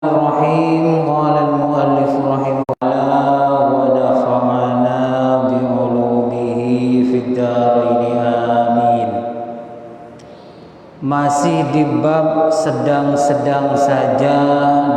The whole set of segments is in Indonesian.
Rahim qala al-muallif rahimahullah wa nafa'ana bi ulumihi fid dharain amin. Masih di bab sedang-sedang saja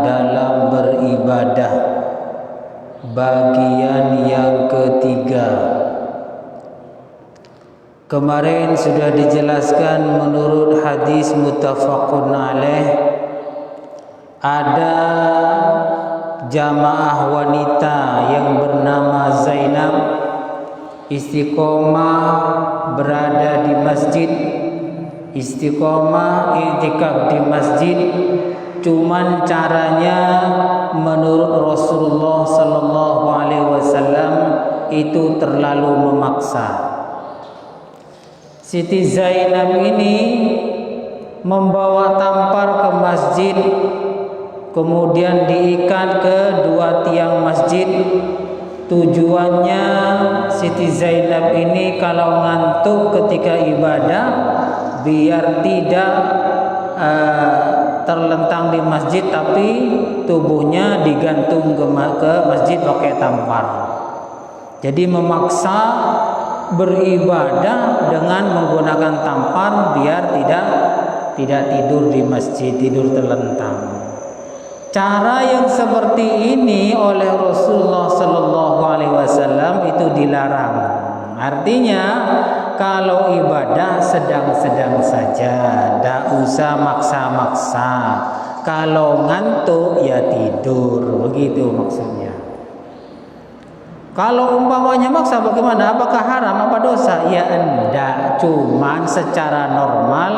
dalam beribadah, bagian yang ketiga. Kemarin sudah dijelaskan menurut hadis muttafaqun alaih, ada jamaah wanita yang bernama Zainab istiqomah berada di masjid, istiqomah i'tikaf di masjid. Cuman caranya menurut Rasulullah sallallahu alaihi wasallam itu terlalu memaksa. Siti Zainab ini membawa tampar ke masjid, kemudian diikat ke dua tiang masjid. Tujuannya Siti Zainab ini kalau ngantuk ketika ibadah biar tidak terlentang di masjid, tapi tubuhnya digantung ke masjid pakai tampar. Jadi memaksa beribadah dengan menggunakan tampar biar tidak tidur di masjid, tidur terlentang. Cara yang seperti ini oleh Rasulullah Sallallahu Alaihi Wasallam itu dilarang. Artinya kalau ibadah sedang-sedang saja, tidak usah maksa-maksa. Kalau ngantuk ya tidur, begitu maksudnya. Kalau umpamanya maksa bagaimana? Apakah haram? Apa dosa? Ya enggak, cuman secara normal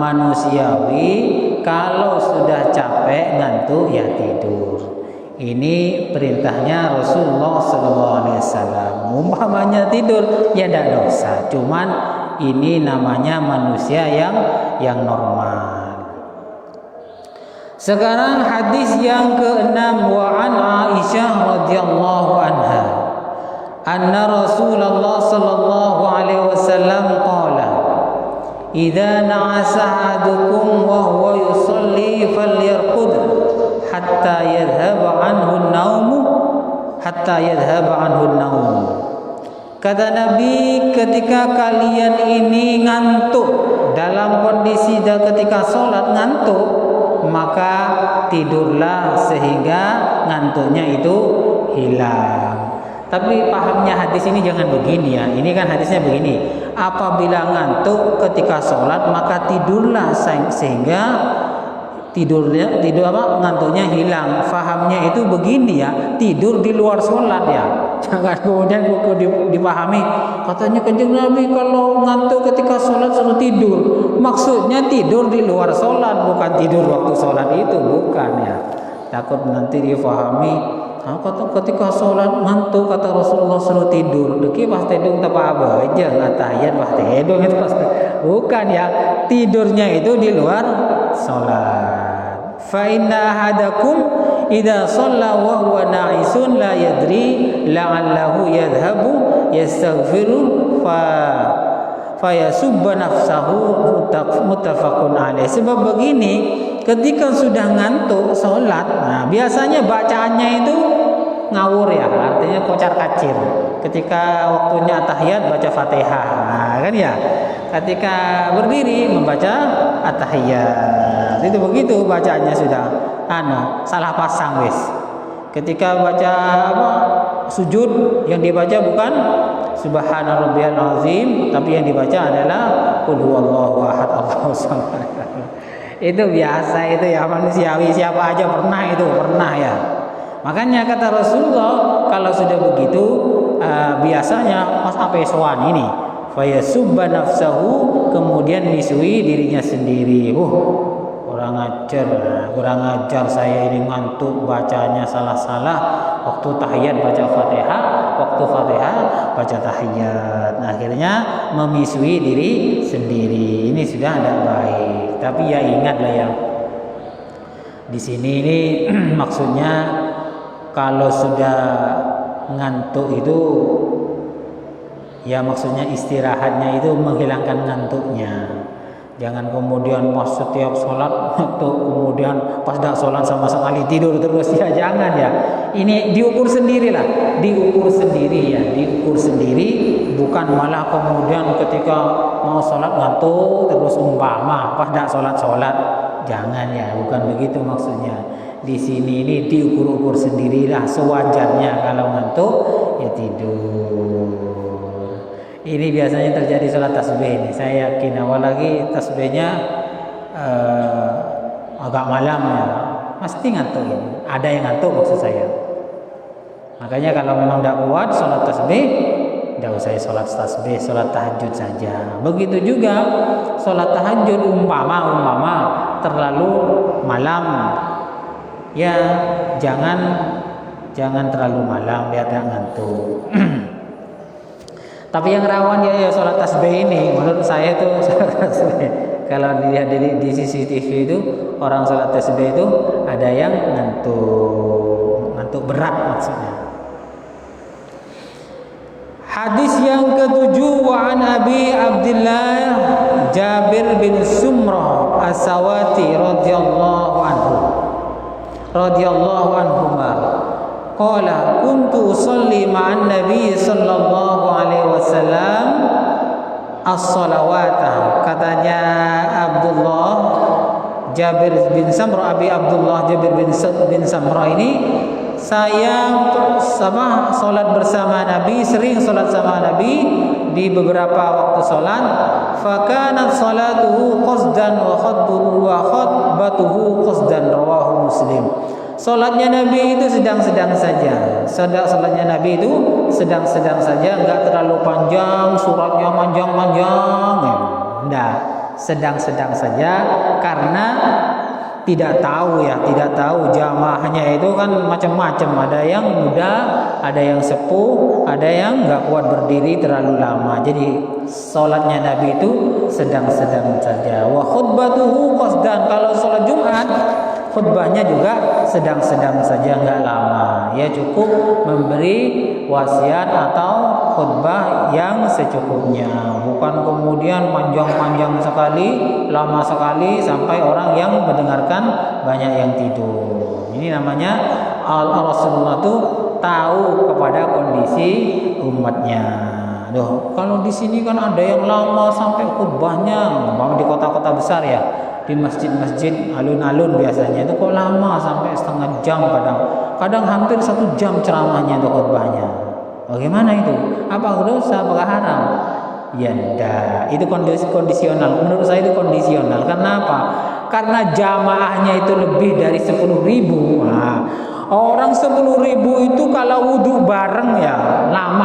manusiawi kalau sudah capek ngantuk ya tidur. Ini perintahnya Rasulullah SAW. Umpamanya tidur ya tidak dosa, cuman ini namanya manusia yang normal. Sekarang hadis yang ke-6, wa an Aisyah radhiyallahu anha anna Rasulullah sallallahu alaihi wasallam qala idza na'asa ahadukum wa huwa yusalli falyarqud hatta yadhhaba anhu an-naum. Kata Nabi, ketika kalian ini ngantuk dalam kondisi ketika sholat ngantuk, maka tidurlah sehingga ngantuknya itu hilang. Tapi pahamnya hadis ini jangan begini ya. Ini kan hadisnya begini, apabila ngantuk ketika sholat maka tidurlah sehingga ngantuknya hilang. Fahamnya itu begini ya, tidur di luar sholat ya. Jangan kemudian dipahami katanya Kanjeng Nabi kalau ngantuk ketika sholat suruh tidur. Maksudnya tidur di luar sholat, bukan tidur waktu sholat itu, bukan ya. Takut nanti difahami ketika sholat ngantuk kata Rasulullah suruh tidur. Deki pas tidur apa aja ngatahiyat pas tidur itu pas. Bukan ya, tidurnya itu di luar sholat. Fa inna ahadakum idza shalla wa huwa na'isun la yadri la'allahu yadhhabu yastaghfiru fa yasubba nafsahu muttafaqun alaih. Sebab begini, ketika sudah ngantuk sholat, nah biasanya bacaannya itu ngawur ya, artinya kocar-kacir. Ketika waktunya tahiyat baca Fatihah, nah kan ya. Ketika berdiri membaca at-tahiyat, itu begitu bacaannya sudah salah pasang wis. Ketika baca sujud, yang dibaca bukan Subhana rabbiyal azim, tapi yang dibaca adalah Qul huwallahu ahad Allahus samad. Itu biasa, itu ya manusiawi, siapa aja pernah ya. Makanya kata Rasulullah kalau sudah begitu biasanya pas apa sowan ini fayasubba nafsahu, kemudian misui dirinya sendiri. Kurang ajar saya ini ngantuk, bacanya salah-salah. Waktu tahiyat baca Fatihah, waktu Fatihah baca tahiyat. Akhirnya memisui diri sendiri. Ini sudah tidak baik. Tapi ya ingatlah ya, di sini ini maksudnya kalau sudah ngantuk itu ya maksudnya istirahatnya itu menghilangkan ngantuknya. Jangan kemudian pas setiap sholat atau kemudian pas dah sholat sama sekali tidur terus, ya jangan ya. Ini diukur sendiri lah, diukur sendiri ya, diukur sendiri. Bukan malah kemudian ketika mau sholat ngantuk terus umpama pas dah sholat. Jangan ya, bukan begitu maksudnya. Di sini ini diukur-ukur sendirilah, sewajarnya. Kalau ngantuk ya tidur. Ini biasanya terjadi sholat tasbih ini. Saya yakin awal lagi tasbihnya agak malam ya, pasti ngantuk ini. Ada yang ngantuk maksud saya. Makanya kalau memang tidak kuat sholat tasbih, tidak usah sholat tasbih, sholat tahajud saja. Begitu juga sholat tahajud umpama terlalu malam, ya jangan terlalu malam biar tidak ngantuk. Tapi yang rawan ya sholat tasbih ini, menurut saya itu sholat tasbih. Kalau dilihat di CCTV itu orang sholat tasbih itu ada yang ngantuk berat maksudnya. Hadis yang ke-7, wa an Abi Abdullah Jabir bin Sumrah As-Sawati radhiyallahu anhuma. Qala kuntu usalli ma'an Nabi sallallahu alaihi wasallam as-salawata. Katanya Abdullah Jabir bin Samrah, Abi Abdullah Jabir bin Samrah ini, saya salat bersama Nabi, sering salat sama Nabi di beberapa waktu salat. Fa kanat salatuhu qasdan wa khutbatuhu qasdan, rawahu Muslim. Salatnya Nabi itu sedang-sedang saja. Salatnya Nabi itu sedang-sedang saja, enggak terlalu panjang, suratnya panjang-panjang. Enggak, sedang-sedang saja karena tidak tahu jamaahnya itu kan macam-macam. Ada yang muda, ada yang sepuh, ada yang enggak kuat berdiri terlalu lama. Jadi salatnya Nabi itu sedang-sedang saja. Wa khutbatuhu qasdan. Kalau salat Jumat khutbahnya juga sedang-sedang saja, enggak lama. Ya cukup memberi wasiat atau khutbah yang secukupnya. Bukan kemudian panjang-panjang sekali, lama sekali sampai orang yang mendengarkan banyak yang tidur. Ini namanya Rasulullah itu tahu kepada kondisi umatnya. Kalau di sini kan ada yang lama sampai khutbahnya, di kota-kota besar ya. Di masjid-masjid alun-alun biasanya itu kok lama sampai setengah jam, kadang hampir 1 jam ceramahnya atau khutbahnya. Bagaimana itu? Apa dosa? Apakah haram? Ya enggak, itu kondisional. Menurut saya itu kondisional. Karena apa? Karena jamaahnya itu lebih dari 10.000. Nah, orang 10.000 itu kalau wudhu bareng ya lama.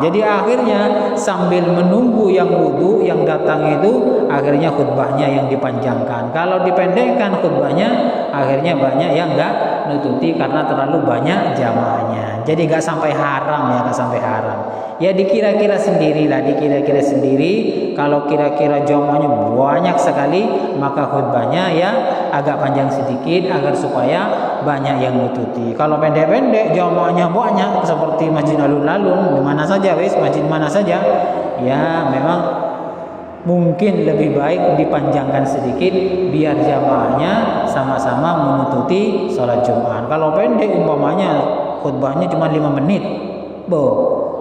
Jadi akhirnya sambil menunggu yang wudhu yang datang itu, akhirnya khutbahnya yang dipanjangkan. Kalau dipendekkan khutbahnya, akhirnya banyak yang enggak nututi karena terlalu banyak jamaahnya. Jadi enggak sampai haram ya, enggak sampai haram. Ya dikira-kira sendiri. Kalau kira-kira jamaahnya banyak sekali, maka khutbahnya ya agak panjang sedikit agar supaya banyak yang nututi. Kalau pendek-pendek jamaahnya banyak seperti masjid alun-alun, di mana saja masjid mana saja, ya memang mungkin lebih baik dipanjangkan sedikit biar jamaahnya sama-sama menututi sholat Jumat. Kalau pendek umpamanya khutbahnya cuma 5 menit,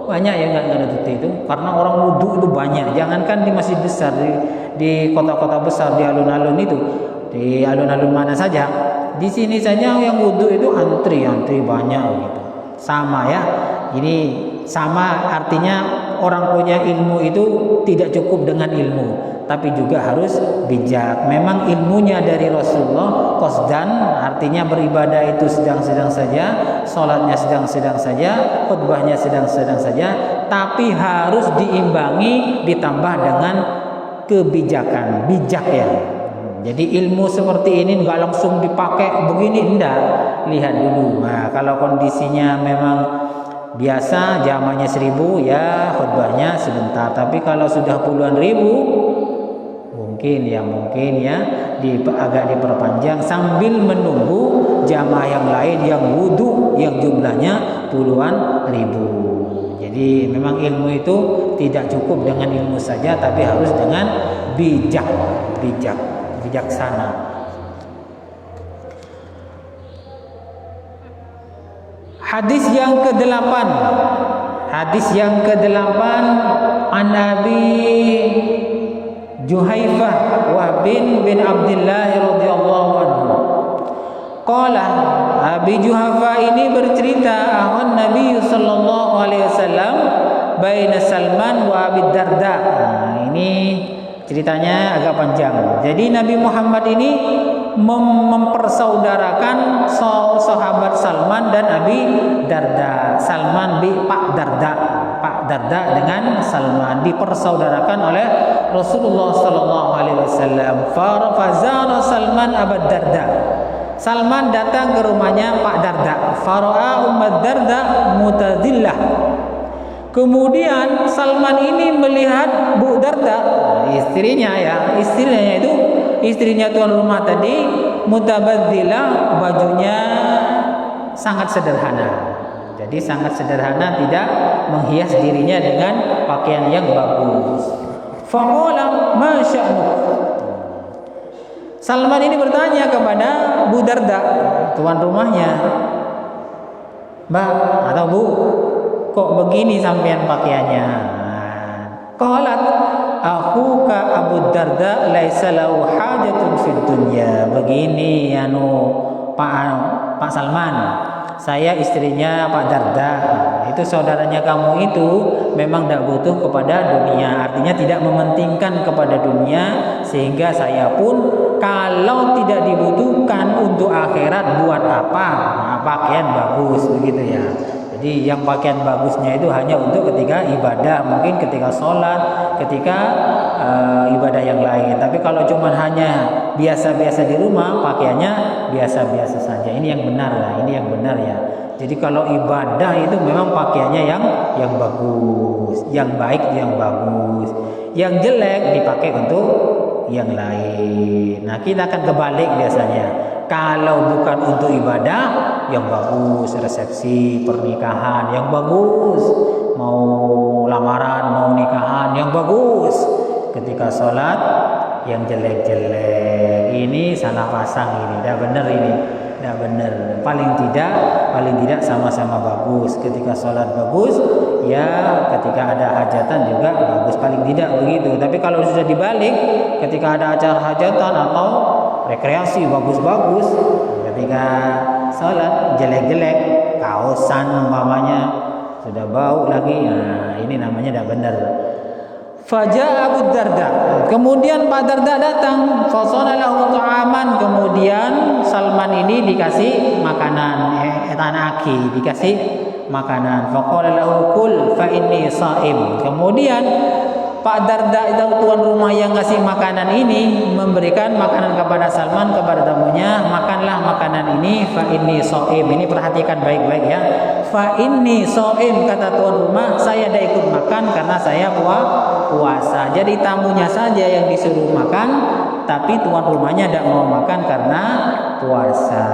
banyak yang nggak nututi itu karena orang wudhu itu banyak. Jangankan di masjid besar, di kota-kota besar, di alun-alun itu, di alun-alun mana saja, di sini saja yang wudhu itu antri banyak gitu. Sama ya, ini sama artinya orang punya ilmu itu tidak cukup dengan ilmu, tapi juga harus bijak. Memang ilmunya dari Rasulullah qasdan, artinya beribadah itu sedang-sedang saja, sholatnya sedang-sedang saja, khutbahnya sedang-sedang saja, tapi harus diimbangi ditambah dengan kebijakan, bijak ya. Jadi ilmu seperti ini nggak langsung dipakai begini, enggak. Lihat dulu. Nah, kalau kondisinya memang biasa jamaahnya 1.000 ya khutbahnya sebentar. Tapi kalau sudah puluhan ribu, mungkin ya agak diperpanjang sambil menunggu jamaah yang lain yang wudhu yang jumlahnya puluhan ribu. Jadi memang ilmu itu tidak cukup dengan ilmu saja, tapi harus dengan bijaksana. Hadis yang ke-8. An Abi Juhaifah Wahb bin Abdullah radhiyallahu anhu. Qala, Abi Juhaifah ini bercerita, ahon Nabi sallallahu alaihi wasallam baina Salman wa Abi Darda. Nah, ini ceritanya agak panjang. Jadi Nabi Muhammad ini mempersaudarakan sahabat Salman dan Abi Darda. Salman Pak Darda dengan Salman dipersaudarakan oleh Rasulullah sallallahu alaihi wasallam. Fazara Salman Abu Darda. Salman datang ke rumahnya Pak Darda. Fara'a Ummu Darda mutadillah. Kemudian Salman ini melihat Bu Darda, istrinya tuan rumah tadi, mutabadzila, bajunya sangat sederhana. Jadi sangat sederhana, tidak menghias dirinya dengan pakaian yang bagus. Faqala ma sya'nuk. Salman ini bertanya kepada Bu Darda, tuan rumahnya, Mbak atau Bu, kok begini sampean pakaiannya? Qalat, akhuka Abu Darda laisa lahu hajatun fid dunya. Begini Pak Salman, saya istrinya Pak Darda, itu saudaranya kamu itu memang tidak butuh kepada dunia, artinya tidak mementingkan kepada dunia, sehingga saya pun kalau tidak dibutuhkan untuk akhirat buat apa? Nah, pakaian bagus begitu ya. Jadi yang pakaian bagusnya itu hanya untuk ketika ibadah, mungkin ketika sholat, ketika ibadah yang lain. Tapi kalau cuma hanya biasa-biasa di rumah, pakaiannya biasa-biasa saja. Ini yang benar lah, ini yang benar ya. Jadi kalau ibadah itu memang pakaiannya yang bagus, yang baik, yang bagus. Yang jelek dipakai untuk yang lain. Nah, kita akan kebalik biasanya. Kalau bukan untuk ibadah, yang bagus, resepsi, pernikahan, yang bagus, mau lamaran, mau nikahan, yang bagus. Ketika sholat, yang jelek-jelek. Ini salah pasang ini, tidak benar ini, tidak benar. Paling tidak sama-sama bagus. Ketika sholat bagus, ya ketika ada hajatan juga bagus. Paling tidak begitu. Tapi kalau sudah dibalik, ketika ada acara hajatan atau rekreasi bagus-bagus, ketika sholat jelek-jelek, kaosan umpamanya sudah bau lagi, nah ini namanya tidak benar. Faja Abu Darda, kemudian Pak Darda datang, fasonalahu ta'aman, kemudian Salman ini dikasih makanan, tanaki, dikasih makanan. Faqala lahu kul fa inni shaim. Kemudian Pak Darda itu tuan rumah yang ngasih makanan ini memberikan makanan kepada Salman, kepada tamunya, makanlah makanan ini, fa inni shaim. Ini perhatikan baik-baik ya. Fa inni shaim, kata tuan rumah, saya tidak ikut makan karena saya puasa. Jadi tamunya saja yang disuruh makan, tapi tuan rumahnya tidak mau makan karena puasa.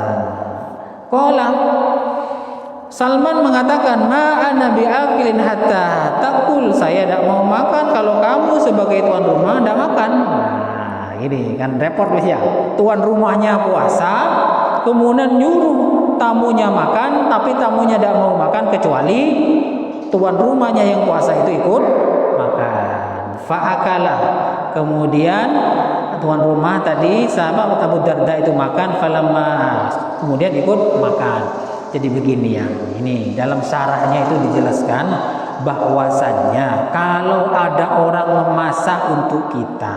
Qala, Salman mengatakan, ma'ana bi'akilin hatta takul, saya tidak mau makan kalau kamu sebagai tuan rumah tidak makan. Nah, ini kan repot ya. Tuan rumahnya puasa, kemudian nyuruh tamunya makan, tapi tamunya tidak mau makan kecuali tuan rumahnya yang puasa itu ikut makan. Fa'akalah, kemudian tuan rumah tadi sahabat Abu Darda itu makan, falamma, kemudian ikut makan. Jadi begini ya, ini dalam syarahnya itu dijelaskan bahwasannya kalau ada orang memasak untuk kita,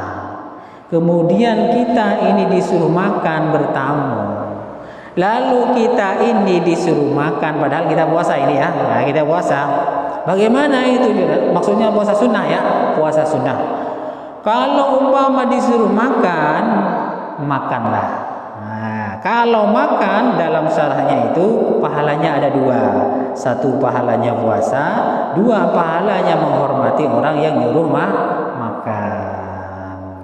kemudian kita ini disuruh makan bertamu, lalu kita ini disuruh makan padahal kita puasa ini ya, nah, kita puasa. Bagaimana itu? Maksudnya puasa sunnah ya, puasa sunnah. Kalau umpama disuruh makan, makanlah. Kalau makan dalam syarahnya itu pahalanya ada dua. Satu pahalanya puasa, dua pahalanya menghormati orang yang nyuruh makan.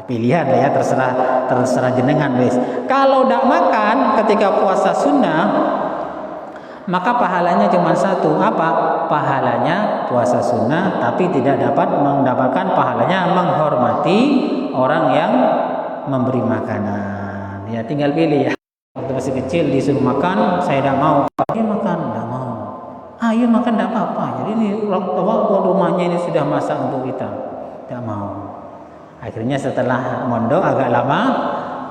Pilihan ya, terserah jenengan wis. Kalau tidak makan ketika puasa sunnah, maka pahalanya cuma satu, apa? Pahalanya puasa sunnah, tapi tidak dapat mendapatkan pahalanya menghormati orang yang memberi makanan. Ya tinggal pilih ya. Waktu masih kecil disuruh makan, saya tidak mau. Ayo makan, tidak mau. Ayo makan, tidak apa-apa. Jadi ini tuan rumahnya ini sudah masak untuk kita, tidak mau. Akhirnya setelah mondok agak lama,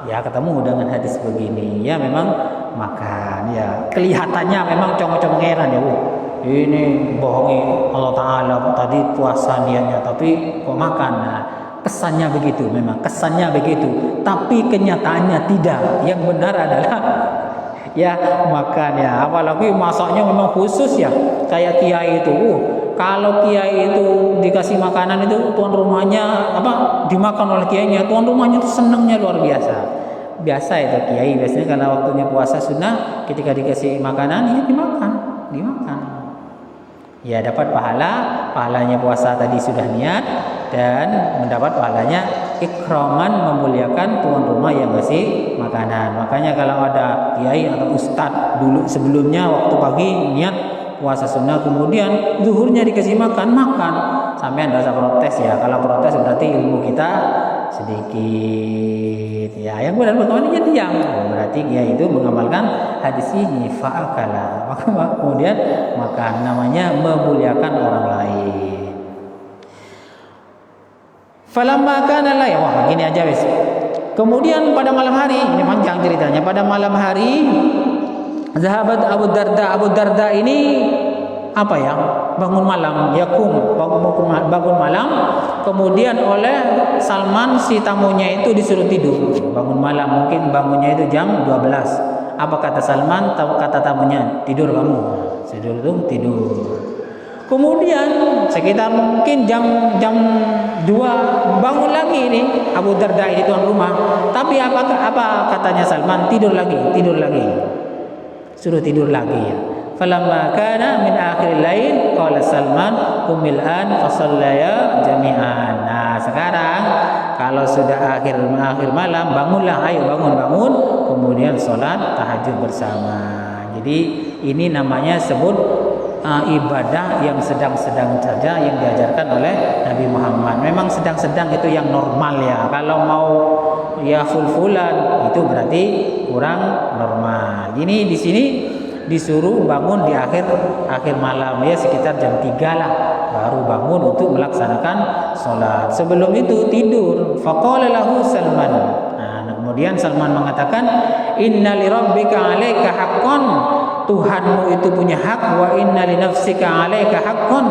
ya ketemu dengan hadis begini. Ya memang makan, ya kelihatannya memang congok-congeran ya. Ini bohongi Allah Ta'ala, tadi puasa niatnya, tapi kok makan. Nah, kesannya begitu, memang kesannya begitu, tapi kenyataannya tidak. Yang benar adalah ya makan ya, apalagi masaknya memang khusus ya, kayak kiai itu. Kalau kiai itu dikasih makanan itu tuan rumahnya dimakan oleh kiainya, tuan rumahnya itu senangnya luar biasa. Biasa itu kiai biasanya karena waktunya puasa sunnah, ketika dikasih makanan ya dimakan. Ya dapat pahalanya puasa tadi sudah niat, dan mendapat pahalanya ikraman, memuliakan tuan rumah yang ngasih makanan. Makanya kalau ada kiai atau ustadz dulu sebelumnya waktu pagi niat puasa sunnah, kemudian zuhurnya dikasih makan, sampean enggak usah protes ya. Kalau protes berarti ilmu kita sedikit. Ya, yang benar bagaimana ya diam. Berarti dia itu mengamalkan hadis ini fa'akala. Maka kemudian makan, namanya memuliakan orang lain. Falamma kana la, wah gini aja wis. Kemudian pada malam hari, ini panjang ceritanya. Pada malam hari zahabat Abu Darda ini apa ya? Bangun malam, bangun malam. Kemudian oleh Salman si tamunya itu disuruh tidur. Bangun malam, mungkin bangunnya itu jam 12. Apa kata Salman? Kata tamunya, tidur kamu. Tidur. Kemudian sekitar mungkin jam 2 bangun lagi nih Abu Darda ini tuan rumah. Tapi apa katanya Salman? Tidur lagi. Suruh tidur lagi ya. Falamma kana min akhir lail qala Salman qumil an fasallaya jami'an. Nah, sekarang kalau sudah akhir malam, bangunlah, ayo bangun. Kemudian salat tahajud bersama. Jadi ini namanya sebut ibadah yang sedang-sedang saja yang diajarkan oleh Nabi Muhammad. Memang sedang-sedang itu yang normal ya. Kalau mau ya full-fullan itu berarti kurang normal. Ini di sini disuruh bangun di akhir malam ya, sekitar jam 3 lah baru bangun untuk melaksanakan sholat. Sebelum itu tidur. Faqala lahu Salman. Nah, kemudian Salman mengatakan, inna li rabbika 'alaika haqqan, Tuhanmu itu punya hak, wa inna li nafsika 'alaika haqqan,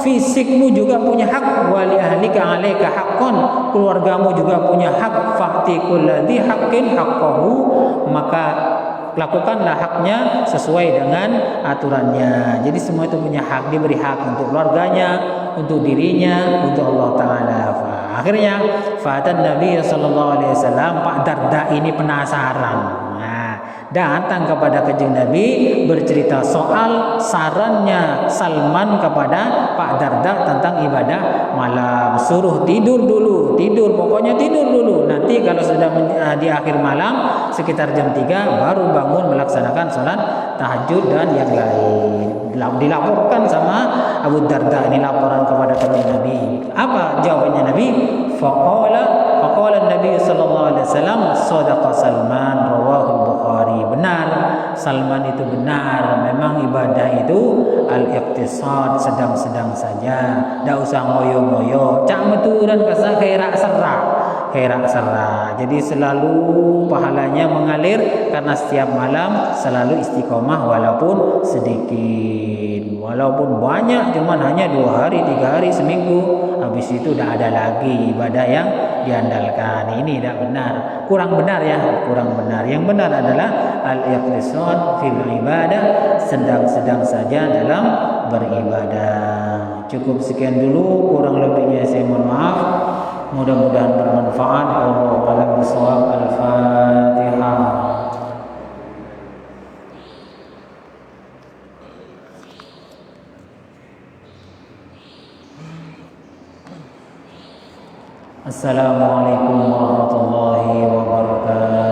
fisikmu juga punya hak, wa li ahlika 'alaika haqqan, keluargamu juga punya hak, fa'ti kulladzi haqqin haqqahu, maka lakukanlah haknya sesuai dengan aturannya. Jadi semua itu punya hak, diberi hak untuk keluarganya, untuk dirinya, untuk Allah Ta'ala. Akhirnya fatan Nabi sallallahu alaihi wasallam, Pak Darda ini penasaran. Datang kepada Kanjeng Nabi bercerita soal sarannya Salman kepada Pak Darda tentang ibadah malam. Suruh tidur dulu, pokoknya tidur dulu. Nanti kalau sudah di akhir malam sekitar jam 3 baru bangun melaksanakan sholat tahajud dan yang lain. Dilaporkan sama Abu Darda, ini laporan kepada Kanjeng Nabi. Apa jawabannya Nabi? Faqala Nabi sallallahu alaihi wasallam, sadaqa Salman, rawahu Bukhari. Benar, Salman itu benar. Memang ibadah itu al-iqtisad, sedang-sedang saja. Tidak usah ngoyo-ngoyo. Cak meturan kasa khairak serak. Jadi selalu pahalanya mengalir karena setiap malam selalu istiqomah walaupun sedikit. Walaupun banyak, cuman hanya 2 hari, 3 hari, seminggu. Habis itu tidak ada lagi ibadah yang diandalkan. Ini tidak benar, kurang benar. Yang benar adalah al-iqtisad fil ibadah, sedang-sedang saja dalam beribadah. Cukup sekian dulu, kurang lebihnya saya mohon maaf. Mudah-mudahan bermanfaat. Wallahu a'lam bishawab. Al-Fatihah. Assalamualaikum warahmatullahi wabarakatuh.